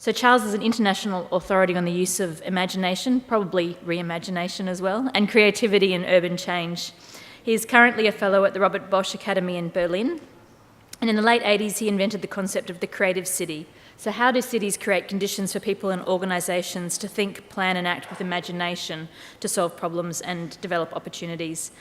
So Charles is an international authority on the use of imagination, probably reimagination as well, and creativity in urban change. He is currently a fellow at the Robert Bosch Academy in Berlin, and in the late 80s he invented the concept of the creative city. So how do cities create conditions for people and organisations to think, plan and act with imagination to solve problems and develop opportunities?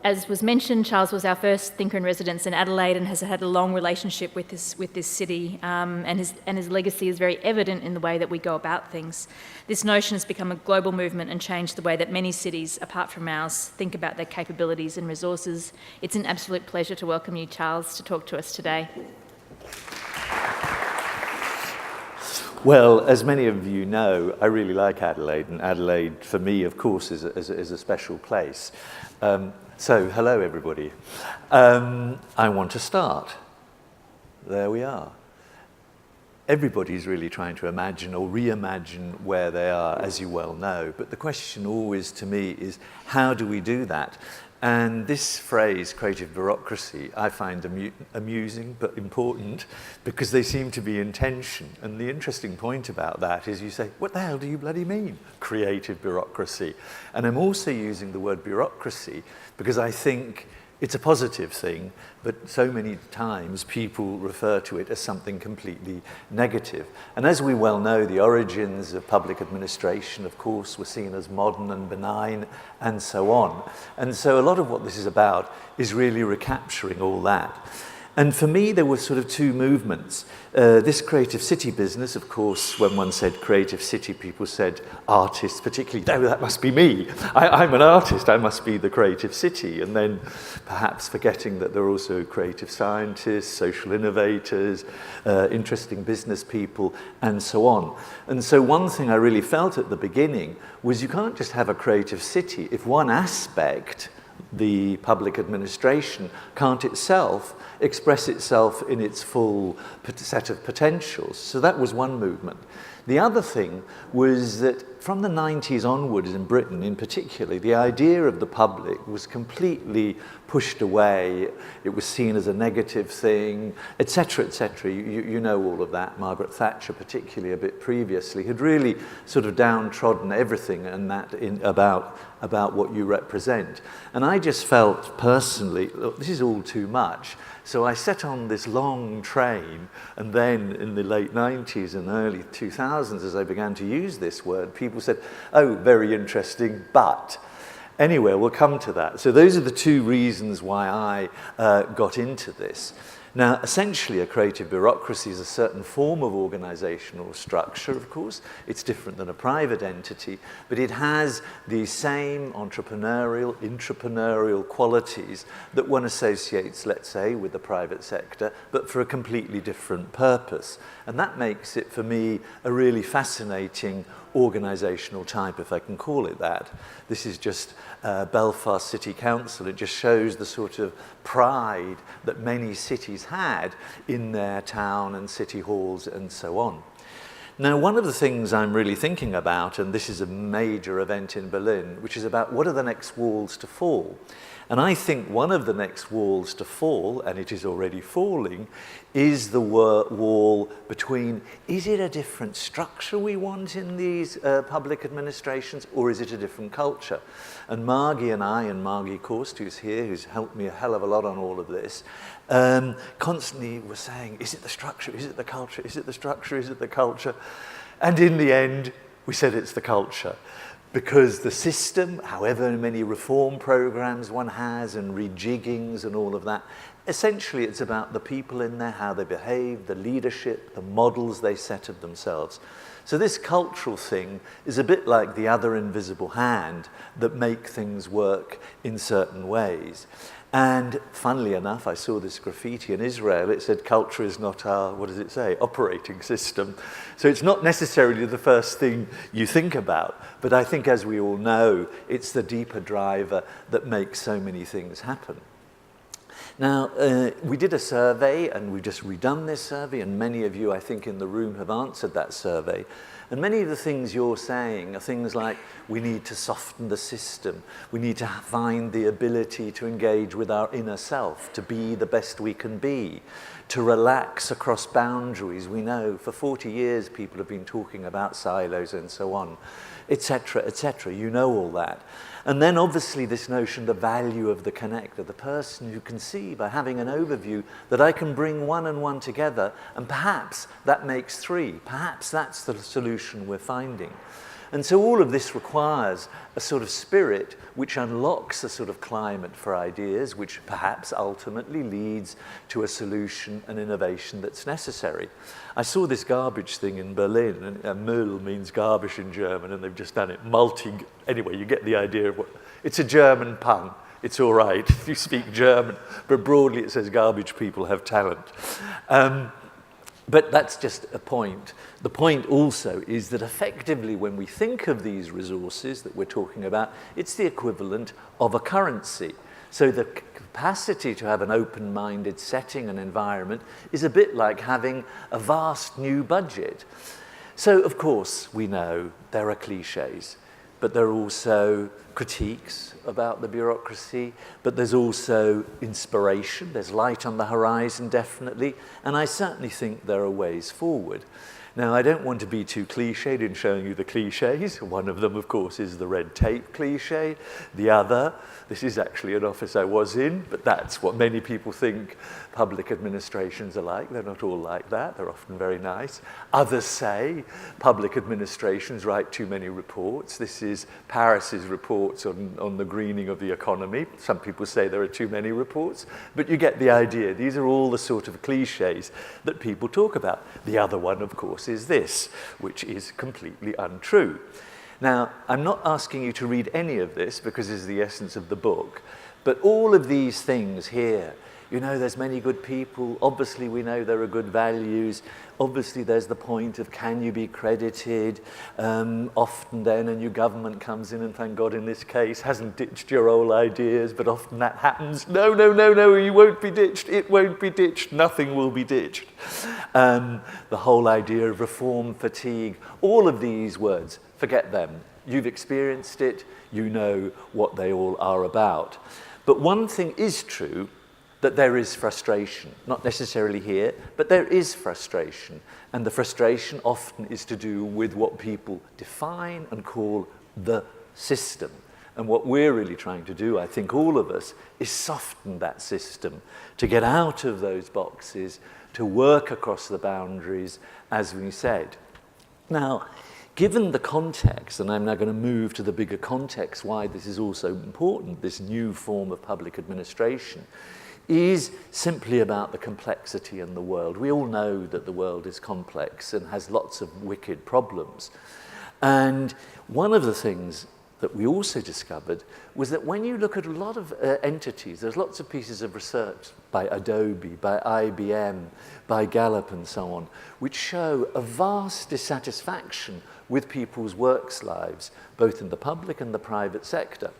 As was mentioned, Charles was our first thinker in residence in Adelaide and has had a long relationship with this city, and his legacy is very evident in the way that we go about things. This notion has become a global movement and changed the way that many cities, apart from ours, think about their capabilities and resources. It's an absolute pleasure to welcome you, Charles, to talk to us today. Well, as many of you know, I really like Adelaide, and Adelaide, for me, of course, is a special place. So, hello, everybody. I want to start. There we are. Everybody's really trying to imagine or reimagine where they are, as you well know. But the question always, to me, is how do we do that? And this phrase, creative bureaucracy, I find amusing but important because they seem to be in tension. And the interesting point about that is you say, what the hell do you bloody mean, creative bureaucracy? And I'm also using the word bureaucracy because I think it's a positive thing, but so many times people refer to it as something completely negative. And as we well know, the origins of public administration, of course, were seen as modern and benign and so on. And so a lot of what this is about is really recapturing all that. And for me, there were sort of two movements. This creative city business, of course, when one said creative city, people said artists particularly, no, that must be me. I'm an artist, I must be the creative city. And then perhaps forgetting that there are also creative scientists, social innovators, interesting business people, and so on. And so one thing I really felt at the beginning was you can't just have a creative city if one aspect, the public administration, can't itself express itself in its full set of potentials. So that was one movement. The other thing was that from the 90s onwards in Britain in particular, the idea of the public was completely pushed away. It was seen as a negative thing, etc., etc. You know all of that. Margaret Thatcher, particularly a bit previously, had really sort of downtrodden everything and that about what you represent. And I just felt personally, look, this is all too much. So I set on this long train, and then in the late 90s and early 2000s, as I began to use this word, people said, oh, very interesting, but. Anyway, we'll come to that. So those are the two reasons why I got into this. Now, essentially, a creative bureaucracy is a certain form of organizational structure, of course. It's different than a private entity, but it has the same entrepreneurial, intrapreneurial qualities that one associates, let's say, with the private sector, but for a completely different purpose. And that makes it, for me, a really fascinating organisational type, if I can call it that. This is just Belfast City Council. It just shows the sort of pride that many cities had in their town and city halls and so on. Now, one of the things I'm really thinking about, and this is a major event in Berlin, which is about what are the next walls to fall. And I think one of the next walls to fall, and it is already falling, is the wall between, is it a different structure we want in these public administrations, or is it a different culture? And Margie and I, and Margie Korst, who's here, who's helped me a hell of a lot on all of this, constantly were saying, is it the structure, is it the culture, is it the structure, is it the culture? And in the end, we said it's the culture. Because the system, however many reform programs one has and rejiggings and all of that, essentially it's about the people in there, how they behave, the leadership, the models they set of themselves. So this cultural thing is a bit like the other invisible hand that make things work in certain ways. And funnily enough, I saw this graffiti in Israel. It said, culture is not our, what does it say, operating system. So it's not necessarily the first thing you think about. But I think, as we all know, it's the deeper driver that makes so many things happen. Now, we did a survey, and we've just redone this survey, and many of you, I think, in the room have answered that survey. And many of the things you're saying are things like, we need to soften the system, we need to find the ability to engage with our inner self, to be the best we can be, to relax across boundaries. We know for 40 years people have been talking about silos and so on, etc., etc. You know all that. And then obviously this notion, the value of the connector, the person who can see by having an overview that I can bring one and one together, and perhaps that makes three. Perhaps that's the solution we're finding. And so all of this requires a sort of spirit which unlocks a sort of climate for ideas, which perhaps ultimately leads to a solution and innovation that's necessary. I saw this garbage thing in Berlin, and Müll means garbage in German, and they've just done it anyway, you get the idea of what, it's a German pun. It's all right if you speak German, but broadly it says garbage people have talent. But that's just a point. The point also is that effectively when we think of these resources that we're talking about, it's the equivalent of a currency. So the capacity to have an open-minded setting and environment is a bit like having a vast new budget. So of course we know there are cliches, but there are also critiques about the bureaucracy, but there's also inspiration, there's light on the horizon definitely, and I certainly think there are ways forward. Now, I don't want to be too cliched in showing you the cliches. One of them, of course, is the red tape cliche. The other, this is actually an office I was in, but that's what many people think public administrations are like. They're not all like that. They're often very nice. Others say public administrations write too many reports. This is Paris's reports on the greening of the economy. Some people say there are too many reports, but you get the idea. These are all the sort of cliches that people talk about. The other one, of course, is this, which is completely untrue. Now, I'm not asking you to read any of this because this is the essence of the book, but all of these things here, you know, there's many good people, obviously we know there are good values, obviously there's the point of can you be credited, often then a new government comes in and thank God in this case hasn't ditched your old ideas, but often that happens. No, no, no, no, you won't be ditched, it won't be ditched, nothing will be ditched. The whole idea of reform fatigue, all of these words, forget them. You've experienced it, you know what they all are about. But one thing is true, that there is frustration, not necessarily here, but there is frustration. And the frustration often is to do with what people define and call the system. And what we're really trying to do, I think all of us, is soften that system, to get out of those boxes, to work across the boundaries, as we said. Now, given the context, and I'm now going to move to the bigger context, why this is also important, this new form of public administration, is simply about the complexity in the world. We all know that the world is complex and has lots of wicked problems. And one of the things that we also discovered was that when you look at a lot of entities, there's lots of pieces of research by Adobe, by IBM, by Gallup and so on, which show a vast dissatisfaction with people's work lives, both in the public and the private sector.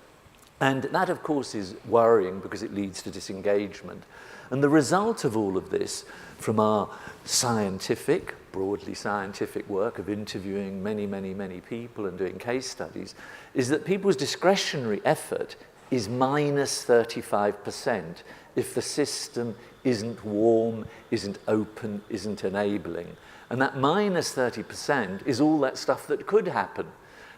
And that, of course, is worrying because it leads to disengagement. And the result of all of this, from our scientific, broadly scientific work of interviewing many, many, many people and doing case studies, is that people's discretionary effort is minus 35% if the system isn't warm, isn't open, isn't enabling. And that minus 30% is all that stuff that could happen.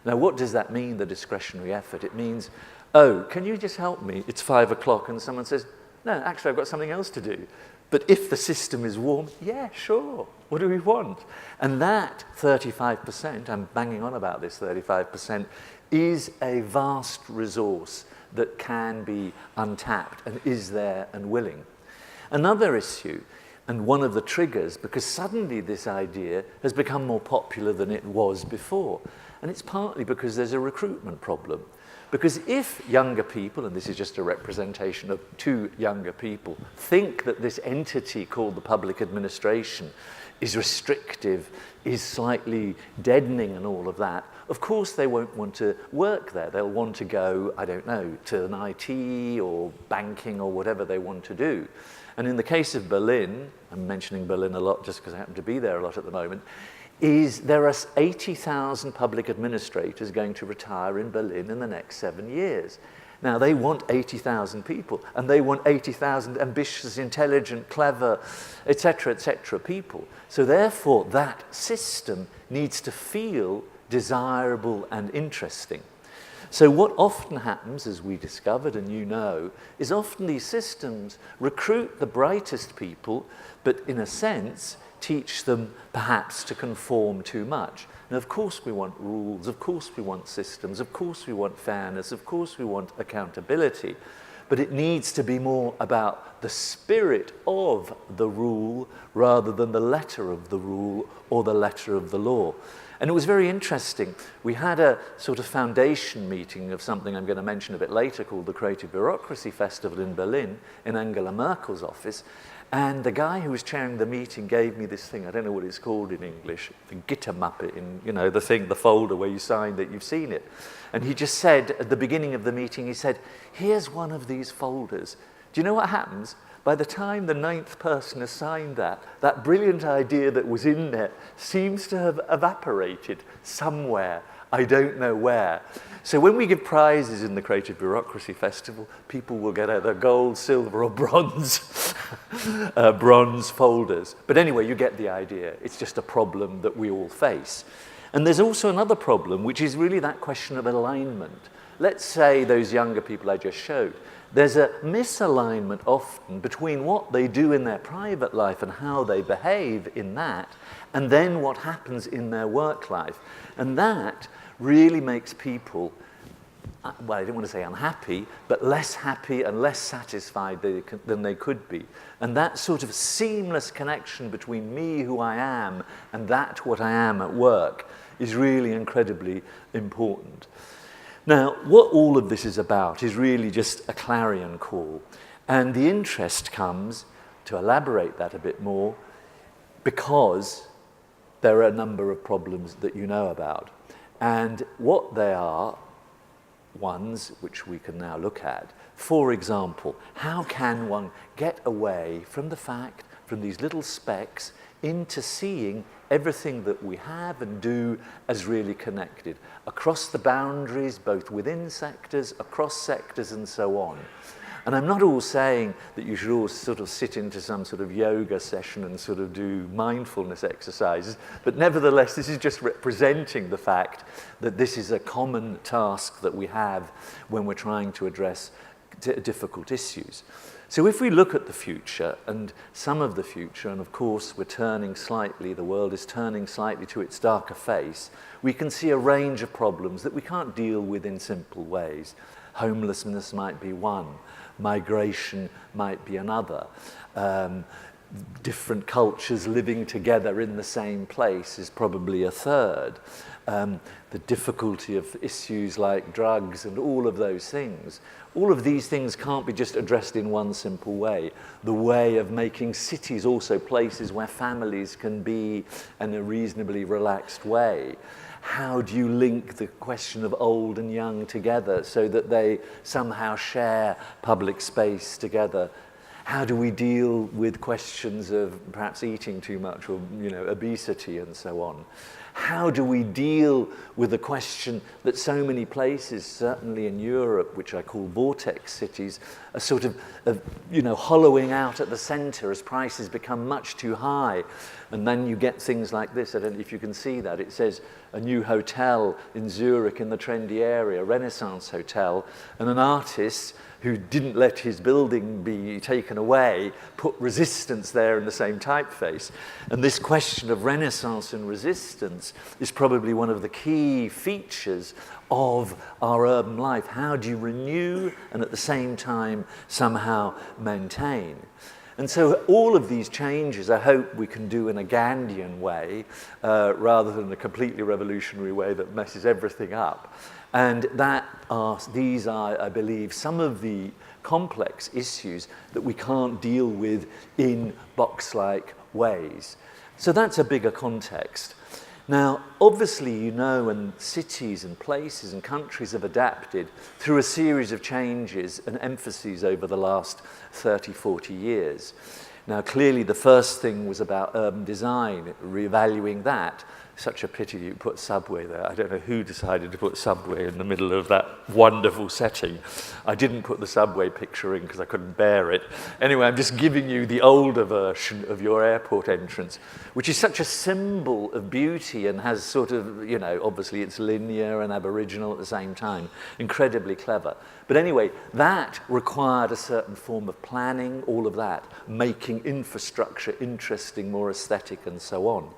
Now, what does that mean, the discretionary effort? It means, oh, can you just help me? It's 5 o'clock, and someone says, no, actually, I've got something else to do. But if the system is warm, yeah, sure. What do we want? And that 35%, I'm banging on about this 35%, is a vast resource that can be untapped and is there and willing. Another issue, and one of the triggers, because suddenly this idea has become more popular than it was before, and it's partly because there's a recruitment problem. Because if younger people, and this is just a representation of 2 younger people, think that this entity called the public administration is restrictive, is slightly deadening and all of that, of course they won't want to work there. They'll want to go, I don't know, to an IT or banking or whatever they want to do. And in the case of Berlin, I'm mentioning Berlin a lot just because I happen to be there a lot at the moment, is there are 80,000 public administrators going to retire in Berlin in the next 7 years. Now, they want 80,000 people, and they want 80,000 ambitious, intelligent, clever, etc., people. So therefore, that system needs to feel desirable and interesting. So what often happens, as we discovered and you know, is often these systems recruit the brightest people, but in a sense, teach them perhaps to conform too much. Now, of course we want rules, of course we want systems, of course we want fairness, of course we want accountability, but it needs to be more about the spirit of the rule rather than the letter of the rule or the letter of the law. And it was very interesting. We had a sort of foundation meeting of something I'm going to mention a bit later called the Creative Bureaucracy Festival in Berlin, in Angela Merkel's office. And the guy who was chairing the meeting gave me this thing, I don't know what it's called in English, the Gittermappe, the thing, the folder where you sign that you've seen it. And he just said, at the beginning of the meeting, he said, here's one of these folders. Do you know what happens? By the time the 9th person has signed that brilliant idea that was in there seems to have evaporated somewhere. I don't know where. So when we give prizes in the Creative Bureaucracy Festival, people will get either gold, silver, or bronze, bronze folders. But anyway, you get the idea. It's just a problem that we all face. And there's also another problem, which is really that question of alignment. Let's say those younger people I just showed. There's a misalignment often between what they do in their private life and how they behave in that, and then what happens in their work life. And that really makes people, well, I don't want to say unhappy, but less happy and less satisfied than they could be. And that sort of seamless connection between me, who I am, and that what I am at work is really incredibly important. Now, what all of this is about is really just a clarion call. And the interest comes, to elaborate that a bit more, because there are a number of problems that you know about. And what they are, ones which we can now look at. For example, how can one get away from the fact, from these little specks, into seeing everything that we have and do as really connected, across the boundaries, both within sectors, across sectors, and so on. And I'm not all saying that you should all sort of sit into some sort of yoga session and sort of do mindfulness exercises, but nevertheless, this is just representing the fact that this is a common task that we have when we're trying to address difficult issues. So if we look at the future, and some of the future, and of course the world is turning slightly to its darker face, we can see a range of problems that we can't deal with in simple ways. Homelessness might be one, migration might be another, different cultures living together in the same place is probably a third. The difficulty of issues like drugs and all of those things. All of these things can't be just addressed in one simple way. The way of making cities also places where families can be in a reasonably relaxed way. How do you link the question of old and young together so that they somehow share public space together? How do we deal with questions of perhaps eating too much or, obesity and so on? How do we deal with the question that so many places, certainly in Europe, which I call vortex cities, are sort of hollowing out at the center as prices become much too high. And then you get things like this. I don't know if you can see that. It says a new hotel in Zurich in the trendy area, Renaissance Hotel, and an artist who didn't let his building be taken away, put resistance there in the same typeface. And this question of Renaissance and resistance is probably one of the key features of our urban life. How do you renew and at the same time somehow maintain? And so all of these changes I hope we can do in a Gandhian way rather than a completely revolutionary way that messes everything up. And these are, I believe, some of the complex issues that we can't deal with in box-like ways. So that's a bigger context. Now, obviously, and cities and places and countries have adapted through a series of changes and emphases over the last 30, 40 years. Now, clearly, the first thing was about urban design, revaluing that. Such a pity you put Subway there. I don't know who decided to put Subway in the middle of that wonderful setting. I didn't put the Subway picture in because I couldn't bear it. Anyway, I'm just giving you the older version of your airport entrance, which is such a symbol of beauty and has sort of, you know, obviously it's linear and Aboriginal at the same time. Incredibly clever. But anyway, that required a certain form of planning, all of that, making infrastructure interesting, more aesthetic, and so on.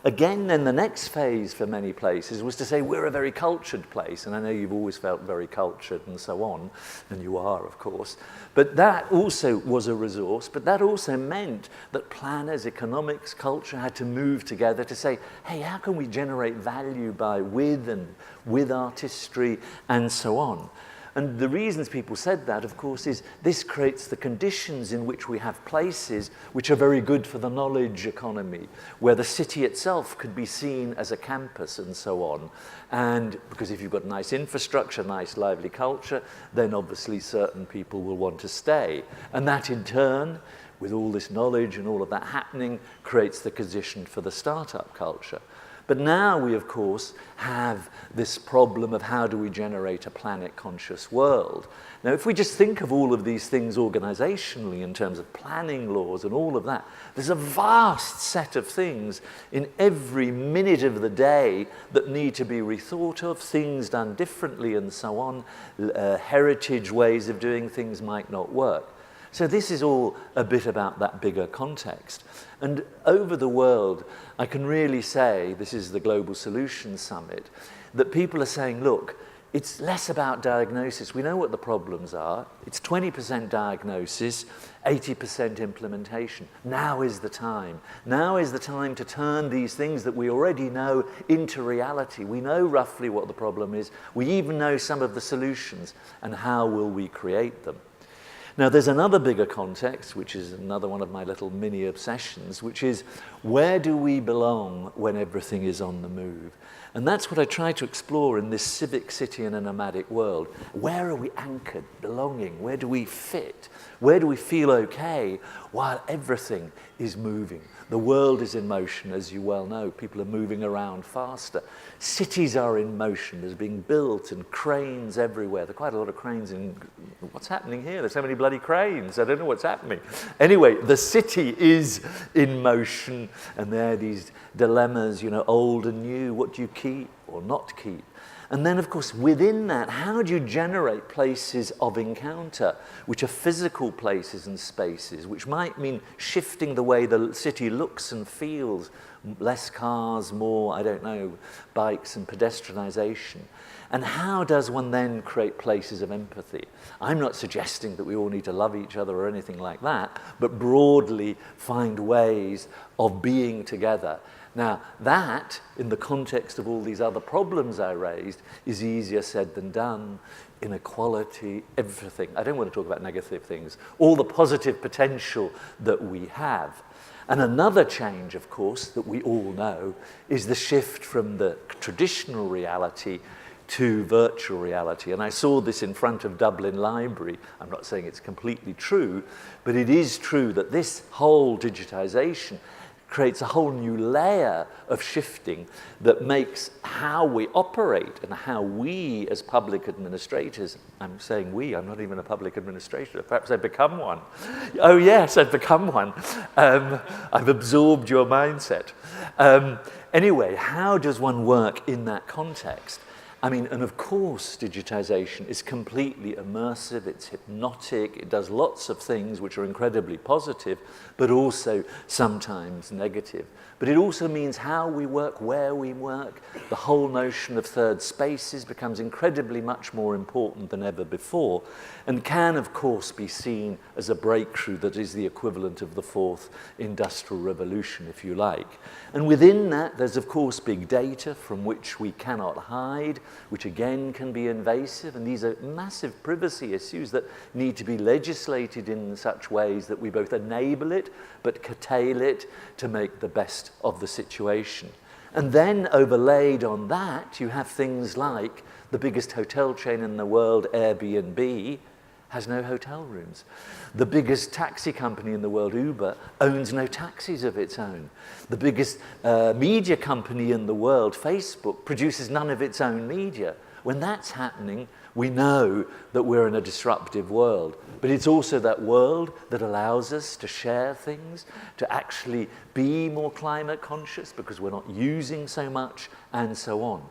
Again, then the next phase for many places was to say, we're a very cultured place, and I know you've always felt very cultured and so on, and you are, of course. But that also was a resource, but that also meant that planners, economics, culture had to move together to say, hey, how can we generate value with artistry and so on? And the reasons people said that, of course, is this creates the conditions in which we have places which are very good for the knowledge economy, where the city itself could be seen as a campus and so on. And because if you've got nice infrastructure, nice lively culture, then obviously certain people will want to stay. And that in turn, with all this knowledge and all of that happening, creates the condition for the startup culture. But now we, of course, have this problem of how do we generate a planet-conscious world. Now, if we just think of all of these things organizationally in terms of planning laws and all of that, there's a vast set of things in every minute of the day that need to be rethought of, things done differently and so on, heritage ways of doing things might not work. So this is all a bit about that bigger context. And over the world, I can really say, this is the Global Solutions Summit, that people are saying, look, it's less about diagnosis. We know what the problems are. It's 20% diagnosis, 80% implementation. Now is the time. Now is the time to turn these things that we already know into reality. We know roughly what the problem is. We even know some of the solutions, and how will we create them? Now, there's another bigger context, which is another one of my little mini obsessions, which is where do we belong when everything is on the move? And that's what I try to explore in this civic city in a nomadic world. Where are we anchored, belonging? Where do we fit? Where do we feel okay while everything is moving? The world is in motion, as you well know. People are moving around faster. Cities are in motion. There's being built and cranes everywhere. There are quite a lot of cranes in... What's happening here? There's so many bloody cranes. I don't know what's happening. Anyway, the city is in motion, and there are these dilemmas, you know, old and new. What do you keep or not keep? And then, of course, within that, how do you generate places of encounter, which are physical places and spaces, which might mean shifting the way the city looks and feels, less cars, more, I don't know, bikes and pedestrianisation. And how does one then create places of empathy? I'm not suggesting that we all need to love each other or anything like that, but broadly find ways of being together. Now, that, in the context of all these other problems I raised, is easier said than done. Inequality, everything. I don't want to talk about negative things. All the positive potential that we have. And another change, of course, that we all know, is the shift from the traditional reality to virtual reality. And I saw this in front of Dublin Library. I'm not saying it's completely true, but it is true that this whole digitization creates a whole new layer of shifting that makes how we operate and how we as public administrators, I'm saying we, I'm not even a public administrator, perhaps I've become one. Oh yes, I've become one. I've absorbed your mindset. Anyway, how does one work in that context? I mean, and of course, digitization is completely immersive, it's hypnotic, it does lots of things which are incredibly positive, but also sometimes negative. But it also means how we work, where we work. The whole notion of third spaces becomes incredibly much more important than ever before, and can, of course, be seen as a breakthrough that is the equivalent of the fourth industrial revolution, if you like. And within that, there's, of course, big data from which we cannot hide, which again can be invasive, and these are massive privacy issues that need to be legislated in such ways that we both enable it but curtail it to make the best of the situation. And then overlaid on that, you have things like the biggest hotel chain in the world, Airbnb, has no hotel rooms. The biggest taxi company in the world, Uber, owns no taxis of its own. The biggest media company in the world, Facebook, produces none of its own media. When that's happening, we know that we're in a disruptive world. But it's also that world that allows us to share things, to actually be more climate conscious because we're not using so much, and so on.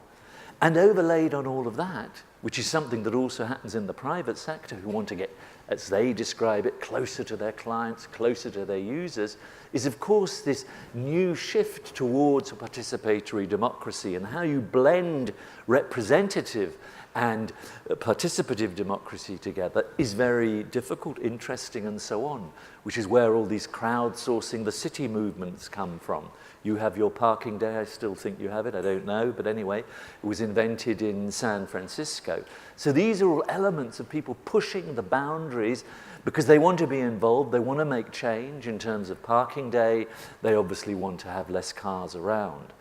And overlaid on all of that, which is something that also happens in the private sector, who want to get, as they describe it, closer to their clients, closer to their users, is of course this new shift towards a participatory democracy, and how you blend representative and participative democracy together is very difficult, interesting, and so on, which is where all these crowdsourcing the city movements come from. You have your parking day, I still think you have it, I don't know, but anyway, it was invented in San Francisco. So these are all elements of people pushing the boundaries because they want to be involved, they want to make change in terms of parking day, they obviously want to have less cars around.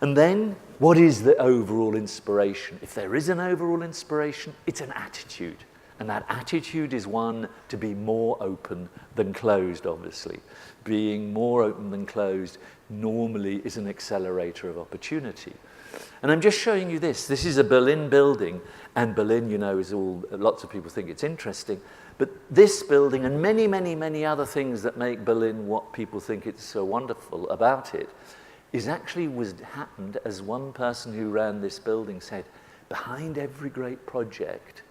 And then, what is the overall inspiration? If there is an overall inspiration, it's an attitude. And that attitude is one to be more open than closed, obviously. Being more open than closed normally is an accelerator of opportunity. And I'm just showing you this. This is a Berlin building, and Berlin, you know, is all, lots of people think it's interesting, but this building and many, many, many other things that make Berlin what people think it's so wonderful about it happened as one person who ran this building said, behind every great project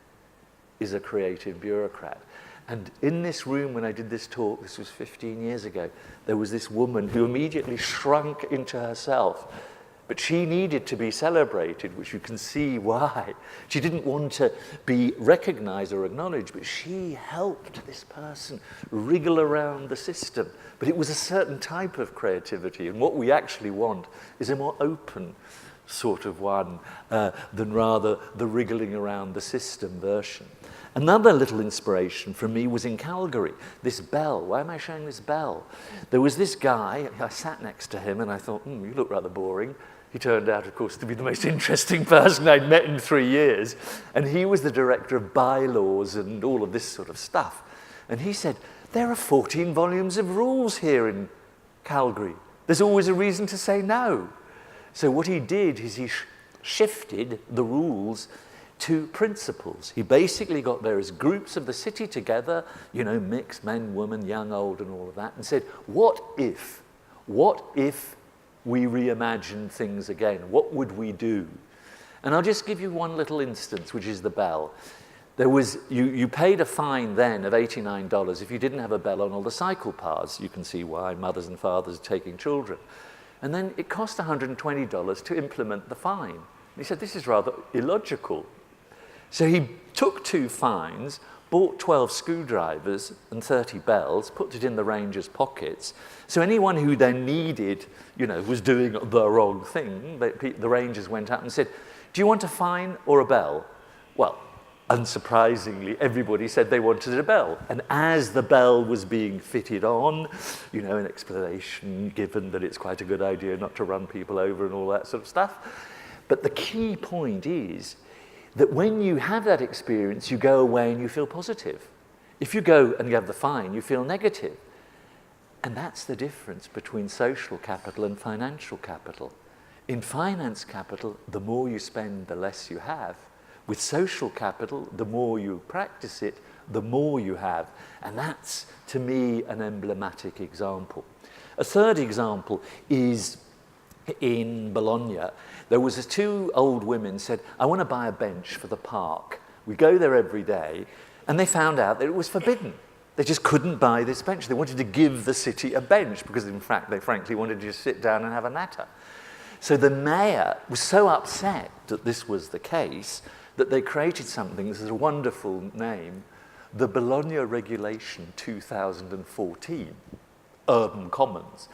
is a creative bureaucrat. And in this room, when I did this talk, this was 15 years ago, there was this woman who immediately shrunk into herself. But she needed to be celebrated, which you can see why. She didn't want to be recognized or acknowledged, but she helped this person wriggle around the system. But it was a certain type of creativity, and what we actually want is a more open sort of one than rather the wriggling around the system version. Another little inspiration for me was in Calgary, this bell. Why am I showing this bell? There was this guy, I sat next to him and I thought, you look rather boring. He turned out, of course, to be the most interesting person I'd met in 3 years. And he was the director of bylaws and all of this sort of stuff. And he said, there are 14 volumes of rules here in Calgary. There's always a reason to say no. So what he did is he shifted the rules to principles. He basically got various groups of the city together, you know, mixed men, women, young, old, and all of that, and said, what if we reimagined things again? What would we do? And I'll just give you one little instance, which is the bell. There was, you paid a fine then of $89 if you didn't have a bell on all the cycle paths. You can see why mothers and fathers are taking children. And then it cost $120 to implement the fine. And he said, this is rather illogical. So he took 2 fines, bought 12 screwdrivers and 30 bells, put it in the ranger's pockets. So anyone who then needed, you know, was doing the wrong thing, the rangers went up and said, do you want a fine or a bell? Well, unsurprisingly, everybody said they wanted a bell. And as the bell was being fitted on, you know, an explanation given that it's quite a good idea not to run people over and all that sort of stuff. But the key point is that when you have that experience, you go away and you feel positive. If you go and you have the fine, you feel negative. And that's the difference between social capital and financial capital. In finance capital, the more you spend, the less you have. With social capital, the more you practice it, the more you have. And that's, to me, an emblematic example. A third example is in Bologna. There was 2 old women said, I want to buy a bench for the park. We go there every day, and they found out that it was forbidden. They just couldn't buy this bench. They wanted to give the city a bench because, in fact, they frankly wanted to just sit down and have a natter. So the mayor was so upset that this was the case that they created something, this is a wonderful name, the Bologna Regulation 2014, Urban Commons.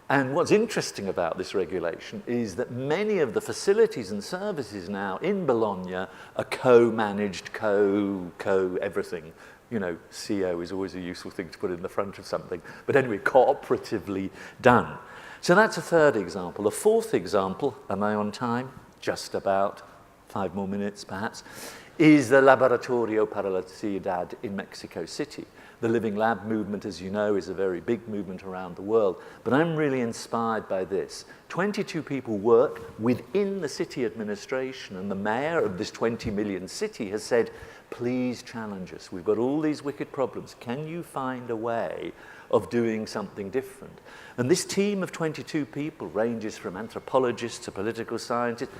And what's interesting about this regulation is that many of the facilities and services now in Bologna are co-managed, everything. You know, CO is always a useful thing to put in the front of something. But anyway, cooperatively done. So that's a third example. A fourth example, am I on time? Just about 5 more minutes perhaps, is the Laboratorio para la Ciudad in Mexico City. The Living Lab movement, as you know, is a very big movement around the world. But I'm really inspired by this. 22 people work within the city administration, and the mayor of this 20 million city has said, please challenge us. We've got all these wicked problems. Can you find a way of doing something different? And this team of 22 people ranges from anthropologists to political scientists,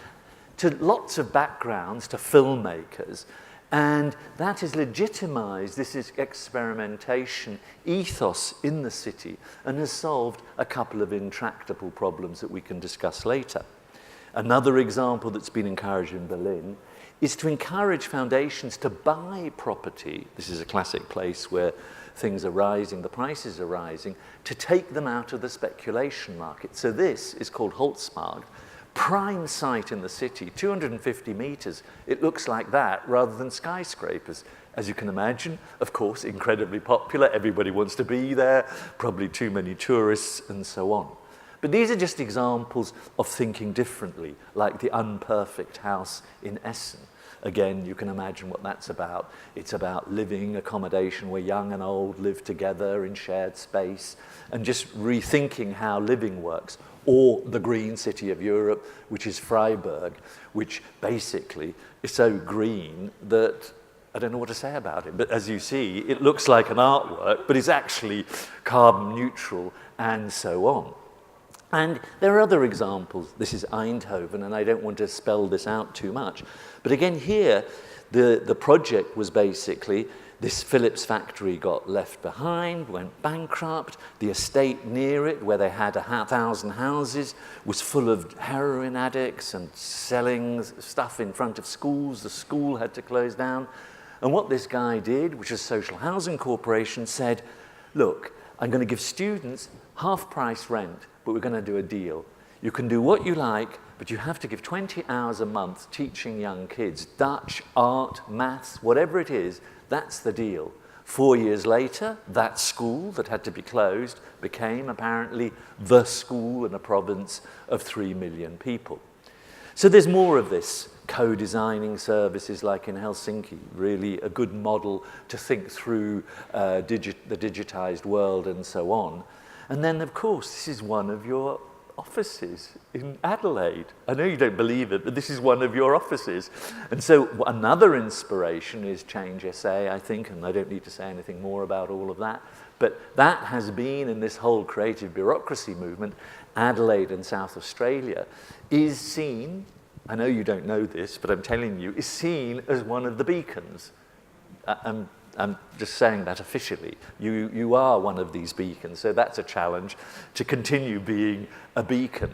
to lots of backgrounds, to filmmakers. And that has legitimized this experimentation ethos in the city and has solved a couple of intractable problems that we can discuss later. Another example that's been encouraged in Berlin is to encourage foundations to buy property. This is a classic place where things are rising, the prices are rising, to take them out of the speculation market. So this is called Holzmarkt. Prime site in the city, 250 meters. It looks like that rather than skyscrapers. As you can imagine, of course, incredibly popular. Everybody wants to be there, probably too many tourists and so on. But these are just examples of thinking differently, like the unperfect house in Essen. Again, you can imagine what that's about. It's about living accommodation where young and old live together in shared space and just rethinking how living works. Or the green city of Europe, which is Freiburg, which basically is so green that I don't know what to say about it. But as you see, it looks like an artwork, but it's actually carbon neutral and so on. And there are other examples. This is Eindhoven, and I don't want to spell this out too much. But again, here, the project was basically this Philips factory got left behind, went bankrupt. The estate near it, where they had 1,000 houses, was full of heroin addicts and selling stuff in front of schools. The school had to close down. And what this guy did, which is Social Housing Corporation, said, look, I'm going to give students half-price rent, but we're going to do a deal. You can do what you like, but you have to give 20 hours a month teaching young kids Dutch, art, maths, whatever it is. That's the deal. 4 years later, that school that had to be closed became apparently the school in a province of 3 million people. So there's more of this. Co-designing services like in Helsinki, really a good model to think through the digitized world and so on. And then, of course, this is one of your offices in Adelaide. I know you don't believe it, but this is one of your offices. And so another inspiration is Change SA, I think, and I don't need to say anything more about all of that. But that has been, in this whole creative bureaucracy movement, Adelaide and South Australia is seen, I know you don't know this, but I'm telling you, is seen as one of the beacons. I'm just saying that officially. You are one of these beacons, so that's a challenge to continue being a beacon.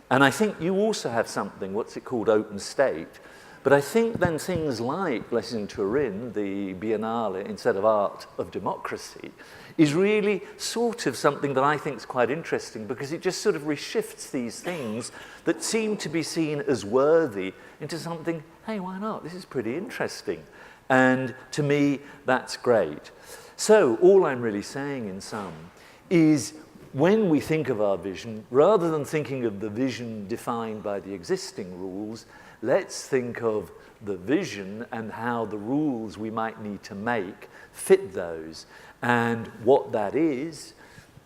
And I think you also have something, what's it called, Open State. But I think then things like, let's in Turin, the Biennale, instead of Art of Democracy, is really sort of something that I think is quite interesting because it just sort of reshifts these things that seem to be seen as worthy into something, hey, why not? This is pretty interesting. And to me, that's great. So all I'm really saying in sum is when we think of our vision, rather than thinking of the vision defined by the existing rules, let's think of the vision and how the rules we might need to make fit those. And what that is,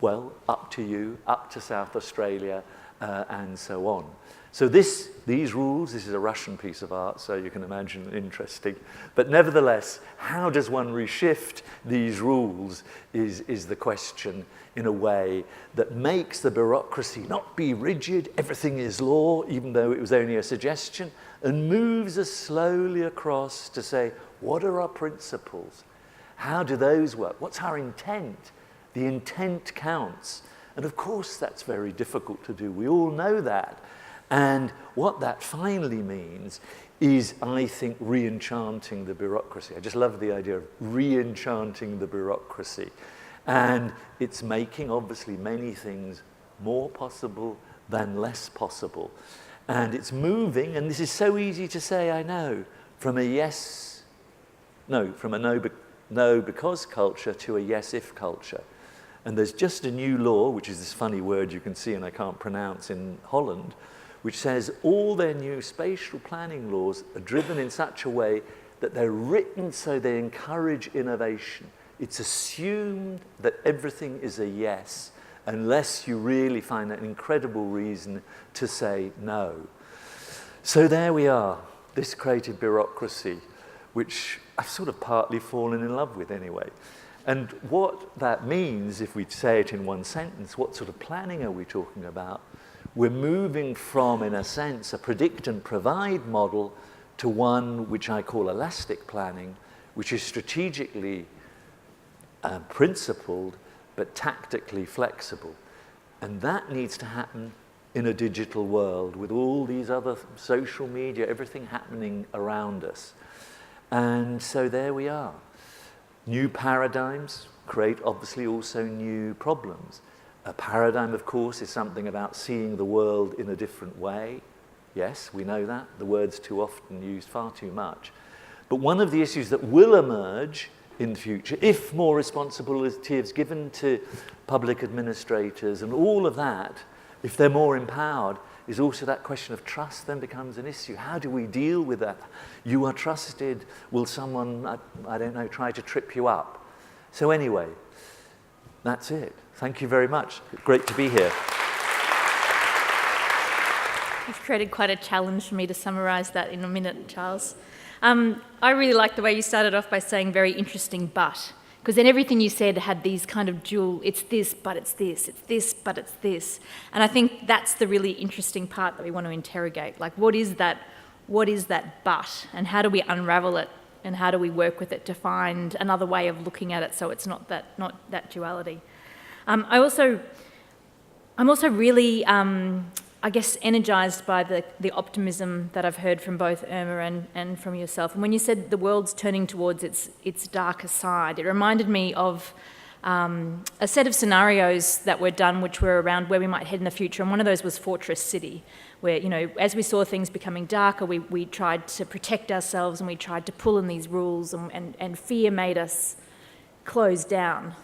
well, up to you, up to South Australia, and so on. So these rules, this is a Russian piece of art, so you can imagine interesting. But nevertheless, how does one reshift these rules is the question in a way that makes the bureaucracy not be rigid, everything is law, even though it was only a suggestion, and moves us slowly across to say, what are our principles? How do those work? What's our intent? The intent counts. And of course, that's very difficult to do. We all know that. And what that finally means is, I think, re-enchanting the bureaucracy. I just love the idea of re-enchanting the bureaucracy. And it's making, obviously, many things more possible than less possible. And it's moving, and this is so easy to say, I know, from a no because culture to a yes if culture. And there's just a new law, which is this funny word you can see and I can't pronounce in Holland, which says all their new spatial planning laws are driven in such a way that they're written so they encourage innovation. It's assumed that everything is a yes, unless you really find an incredible reason to say no. So there we are, this creative bureaucracy, which I've sort of partly fallen in love with anyway. And what that means, if we say it in one sentence, what sort of planning are we talking about? We're moving from, in a sense, a predict and provide model to one which I call elastic planning, which is strategically principled, but tactically flexible. And that needs to happen in a digital world with all these other social media, everything happening around us. And so there we are. New paradigms create obviously also new problems. A paradigm, of course, is something about seeing the world in a different way. Yes, we know that. The word's too often used, far too much. But one of the issues that will emerge in the future, if more responsibility is given to public administrators and all of that, if they're more empowered, is also that question of trust then becomes an issue. How do we deal with that? You are trusted. Will someone, I don't know, try to trip you up? So anyway, that's it. Thank you very much. Great to be here. You've created quite a challenge for me to summarise that in a minute, Charles. I really like the way you started off by saying very interesting but, because then everything you said had these kind of dual, it's this, but it's this, it's this, but it's this. And I think that's the really interesting part that we want to interrogate. Like, what is that but, and how do we unravel it, and how do we work with it to find another way of looking at it so it's not that duality. I'm also really, I guess, energised by the optimism that I've heard from both Irma and from yourself. And when you said the world's turning towards its darker side, it reminded me of a set of scenarios that were done which were around where we might head in the future. And one of those was Fortress City, where, you know, as we saw things becoming darker, we tried to protect ourselves and we tried to pull in these rules, and fear made us close down.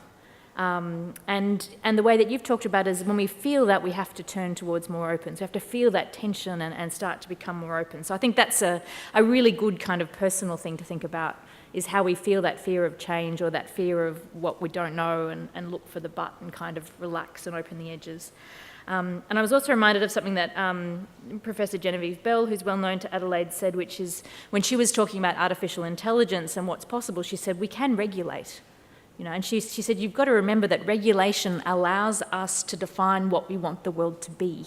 And the way that you've talked about is when we feel that, we have to turn towards more open. So we have to feel that tension and start to become more open. So I think that's a really good kind of personal thing to think about, is how we feel that fear of change or that fear of what we don't know, and look for the but and kind of relax and open the edges. And I was also reminded of something that Professor Genevieve Bell, who's well known to Adelaide, said, which is when she was talking about artificial intelligence and what's possible, she said, we can regulate. You know, and she said, you've got to remember that regulation allows us to define what we want the world to be.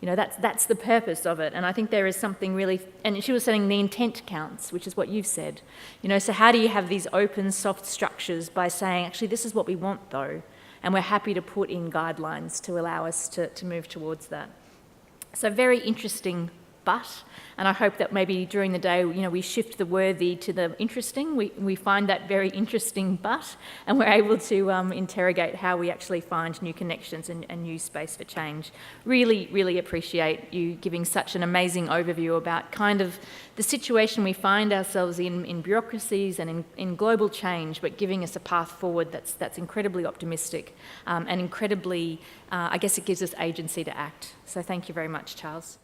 You know, that's the purpose of it. And I think there is something really, and she was saying the intent counts, which is what you've said. You know, so how do you have these open, soft structures by saying, actually, this is what we want, though, and we're happy to put in guidelines to allow us to move towards that. So very interesting but, and I hope that maybe during the day, you know, we shift the worthy to the interesting. We find that very interesting but, and we're able to interrogate how we actually find new connections and new space for change. Really, really appreciate you giving such an amazing overview about kind of the situation we find ourselves in bureaucracies and in global change, but giving us a path forward that's incredibly optimistic and incredibly, I guess it gives us agency to act. So thank you very much, Charles.